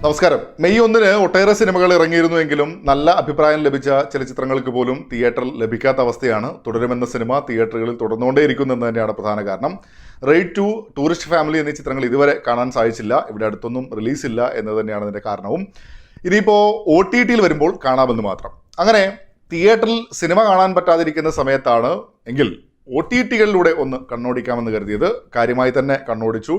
നമസ്കാരം. മെയ് 1 ഒട്ടേറെ സിനിമകൾ ഇറങ്ങിയിരുന്നുവെങ്കിലും നല്ല അഭിപ്രായം ലഭിച്ച ചില ചിത്രങ്ങൾക്ക് പോലും തിയേറ്ററിൽ ലഭിക്കാത്ത അവസ്ഥയാണ്. തുടരുമെന്ന സിനിമ തിയേറ്ററുകളിൽ തുടർന്നുകൊണ്ടേയിരിക്കുന്നു എന്ന് തന്നെയാണ് പ്രധാന കാരണം. റെയ്ഡ് 2, ടൂറിസ്റ്റ് ഫാമിലി എന്നീ ചിത്രങ്ങൾ ഇതുവരെ കാണാൻ സാധിച്ചില്ല. ഇവിടെ അടുത്തൊന്നും റിലീസില്ല എന്ന് തന്നെയാണ് അതിൻ്റെ കാരണവും. ഇനിയിപ്പോൾ OTT വരുമ്പോൾ കാണാമെന്ന് മാത്രം. അങ്ങനെ തിയേറ്ററിൽ സിനിമ കാണാൻ പറ്റാതിരിക്കുന്ന സമയത്താണ് എങ്കിൽ OTT ഒന്ന് കണ്ണോടിക്കാമെന്ന് കരുതിയത്. കാര്യമായി തന്നെ കണ്ണോടിച്ചു.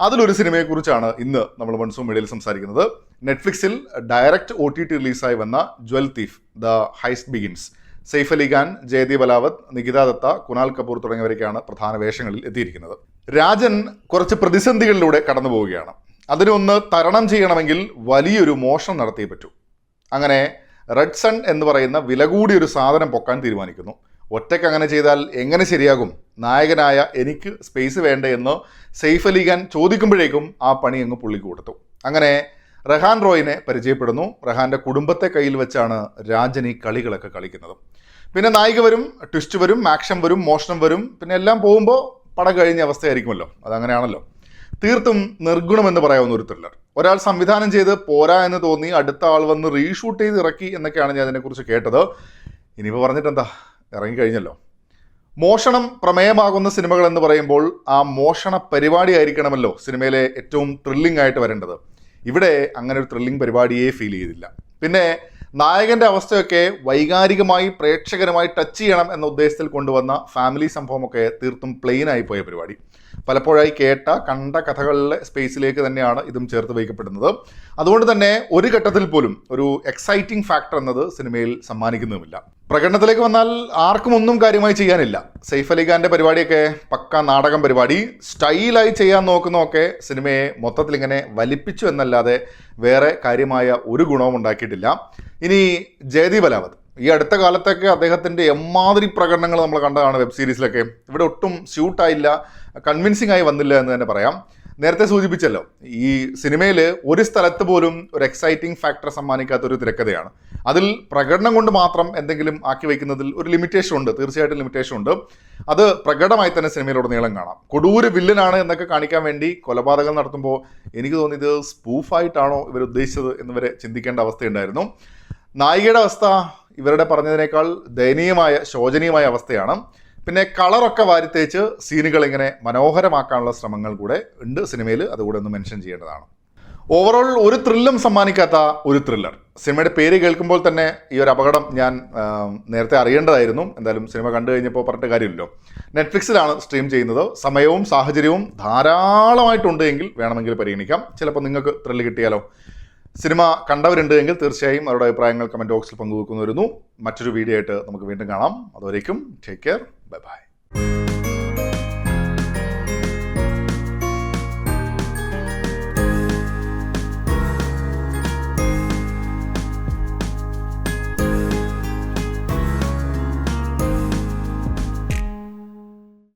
അതിലൊരു സിനിമയെക്കുറിച്ചാണ് ഇന്ന് നമ്മൾ മൺസൂൺ മീഡിയയിൽ സംസാരിക്കുന്നത്. നെറ്റ്ഫ്ലിക്സിൽ ഡയറക്റ്റ് OTT റിലീസായി വന്ന jewel thief the heist begins. Saif Ali Khan, Jaideep Ahlawat, Nikita Dutta, Kunal Kapoor തുടങ്ങിയവരൊക്കെയാണ് പ്രധാന വേഷങ്ങളിൽ എത്തിയിരിക്കുന്നത്. രാജൻ കുറച്ച് പ്രതിസന്ധികളിലൂടെ കടന്നു പോവുകയാണ്. അതിനൊന്ന് തരണം ചെയ്യണമെങ്കിൽ വലിയൊരു മോഷണം നടത്തിയേ പറ്റൂ. അങ്ങനെ റെഡ് സൺ എന്ന് പറയുന്ന വില കൂടിയൊരു സാധനം പൊക്കാൻ തീരുമാനിക്കുന്നു. ഒറ്റയ്ക്ക് അങ്ങനെ ചെയ്താൽ എങ്ങനെ ശരിയാകും? നായകനായ എനിക്ക് സ്പേസ് വേണ്ടേ എന്ന് സെയ്ഫ് അലി ഖാൻ ചോദിക്കുമ്പോഴേക്കും ആ പണി അങ്ങ് പുള്ളിക്ക് കൊടുത്തു. അങ്ങനെ റെഹാൻ റോയിനെ പരിചയപ്പെടുന്നു. റെഹാൻ്റെ കുടുംബത്തെ കയ്യിൽ വെച്ചാണ് രാജൻ ഈ കളികളൊക്കെ കളിക്കുന്നത്. പിന്നെ നായിക വരും, ട്വിസ്റ്റ് വരും, ആക്ഷൻ വരും, മോഷണം വരും. പിന്നെ എല്ലാം പോകുമ്പോൾ പടം കഴിഞ്ഞ അവസ്ഥയായിരിക്കുമല്ലോ. അതങ്ങനെയാണല്ലോ. തീർത്തും നിർഗുണമെന്ന് പറയാവുന്ന ഒരു ത്രില്ലർ. ഒരാൾ സംവിധാനം ചെയ്ത് പോരാ എന്ന് തോന്നി അടുത്ത ആൾ വന്ന് റീഷൂട്ട് ചെയ്ത് ഇറക്കി എന്നൊക്കെയാണ് ഞാൻ അതിനെക്കുറിച്ച് കേട്ടത്. ഇനിയിപ്പോൾ പറഞ്ഞിട്ടെന്താ, ഇറങ്ങിക്കഴിഞ്ഞല്ലോ. മോഷണം പ്രമേയമാകുന്ന സിനിമകൾ എന്ന് പറയുമ്പോൾ ആ മോഷണ പരിപാടി ആയിരിക്കണമല്ലോ സിനിമയിലെ ഏറ്റവും ത്രില്ലിംഗ് ആയിട്ട് വരേണ്ടത്. ഇവിടെ അങ്ങനെ ഒരു ത്രില്ലിംഗ് പരിപാടിയെ ഫീൽ ചെയ്തില്ല. പിന്നെ നായകൻ്റെ അവസ്ഥയൊക്കെ വൈകാരികമായി പ്രേക്ഷകരുമായി ടച്ച് ചെയ്യണം എന്ന ഉദ്ദേശത്തിൽ കൊണ്ടുവന്ന ഫാമിലി സംഭവമൊക്കെ തീർത്തും പ്ലെയിനായി പോയ പരിപാടി. പലപ്പോഴായി കണ്ട കഥകളിലെ സ്പേസിലേക്ക് തന്നെയാണ് ഇതും ചേർത്ത് വയ്ക്കപ്പെടുന്നത്. അതുകൊണ്ട് തന്നെ ഒരു ഘട്ടത്തിൽ പോലും ഒരു എക്സൈറ്റിംഗ് ഫാക്ടർ എന്നത് സിനിമയിൽ സമ്മാനിക്കുന്നുമില്ല. പ്രകടനത്തിലേക്ക് വന്നാൽ ആർക്കും ഒന്നും കാര്യമായി ചെയ്യാനില്ല. സെയ്ഫ് അലി ഖാൻ്റെ പരിപാടിയൊക്കെ പക്ക നാടകം പരിപാടി. സ്റ്റൈലായി ചെയ്യാൻ നോക്കുന്നതൊക്കെ സിനിമയെ മൊത്തത്തിൽ ഇങ്ങനെ വലിപ്പിച്ചു എന്നല്ലാതെ വേറെ കാര്യമായ ഒരു ഗുണവും ഉണ്ടാക്കിയിട്ടില്ല. ഇനി ജയദീപ് അലാവത്ത്, ഈ അടുത്ത കാലത്തൊക്കെ അദ്ദേഹത്തിൻ്റെ എമ്മാതിരി പ്രകടനങ്ങൾ നമ്മൾ കണ്ടതാണ് വെബ് സീരീസിലൊക്കെ. ഇവിടെ ഒട്ടും സ്യൂട്ടായില്ല, കൺവിൻസിംഗ് ആയി വന്നില്ല എന്ന് തന്നെ പറയാം. നേരത്തെ സൂചിപ്പിച്ചല്ലോ, ഈ സിനിമയിൽ ഒരു സ്ഥലത്ത് പോലും ഒരു എക്സൈറ്റിംഗ് ഫാക്ടർ സമ്മാനിക്കാത്തൊരു തിരക്കഥയാണ്. അതിൽ പ്രകടനം കൊണ്ട് മാത്രം എന്തെങ്കിലും ആക്കി വയ്ക്കുന്നതിൽ ഒരു ലിമിറ്റേഷൻ ഉണ്ട്, തീർച്ചയായിട്ടും ലിമിറ്റേഷൻ ഉണ്ട്. അത് പ്രകടമായി തന്നെ സിനിമയിലുടനീളം കാണാം. കൊടൂര് വില്ലനാണ് എന്നൊക്കെ കാണിക്കാൻ വേണ്ടി കൊലപാതകം നടത്തുമ്പോൾ എനിക്ക് തോന്നി ഇത് സ്പൂഫായിട്ടാണോ ഇവർ ഉദ്ദേശിച്ചത് എന്നിവരെ ചിന്തിക്കേണ്ട അവസ്ഥയുണ്ടായിരുന്നു. നായികയുടെ അവസ്ഥ ഇവരുടെ പറഞ്ഞതിനേക്കാൾ ദയനീയമായ, ശോചനീയമായ അവസ്ഥയാണ്. പിന്നെ കളറൊക്കെ വാരിത്തേച്ച് സീനുകൾ ഇങ്ങനെ മനോഹരമാക്കാനുള്ള ശ്രമങ്ങൾ കൂടെ ഉണ്ട് സിനിമയിൽ. അതുകൂടെ ഒന്ന് മെൻഷൻ ചെയ്യേണ്ടതാണ്. ഓവറോൾ ഒരു ത്രില്ലും സമ്മാനിക്കാത്ത ഒരു ത്രില്ലർ. സിനിമയുടെ പേര് കേൾക്കുമ്പോൾ തന്നെ ഈ ഒരു അപകടം ഞാൻ നേരത്തെ അറിയേണ്ടതായിരുന്നു. എന്തായാലും സിനിമ കണ്ടു കഴിഞ്ഞപ്പോൾ പറഞ്ഞിട്ട് കാര്യമില്ലല്ലോ. നെറ്റ്ഫ്ലിക്സിലാണ് സ്ട്രീം ചെയ്യുന്നത്. സമയവും സാഹചര്യവും ധാരാളമായിട്ടുണ്ട് എങ്കിൽ വേണമെങ്കിൽ പരിഗണിക്കാം. ചിലപ്പോൾ നിങ്ങൾക്ക് ത്രില്ല് കിട്ടിയാലോ. സിനിമ കണ്ടവരുണ്ട് എങ്കിൽ തീർച്ചയായും അവരുടെ അഭിപ്രായങ്ങൾ കമൻറ്റ് ബോക്സിൽ പങ്കുവെക്കുന്നു വരുന്നു. മറ്റൊരു വീഡിയോ ആയിട്ട് നമുക്ക് വീണ്ടും കാണാം. അതുവരേക്കും ടേക്ക് കെയർ, ബൈ ബൈ.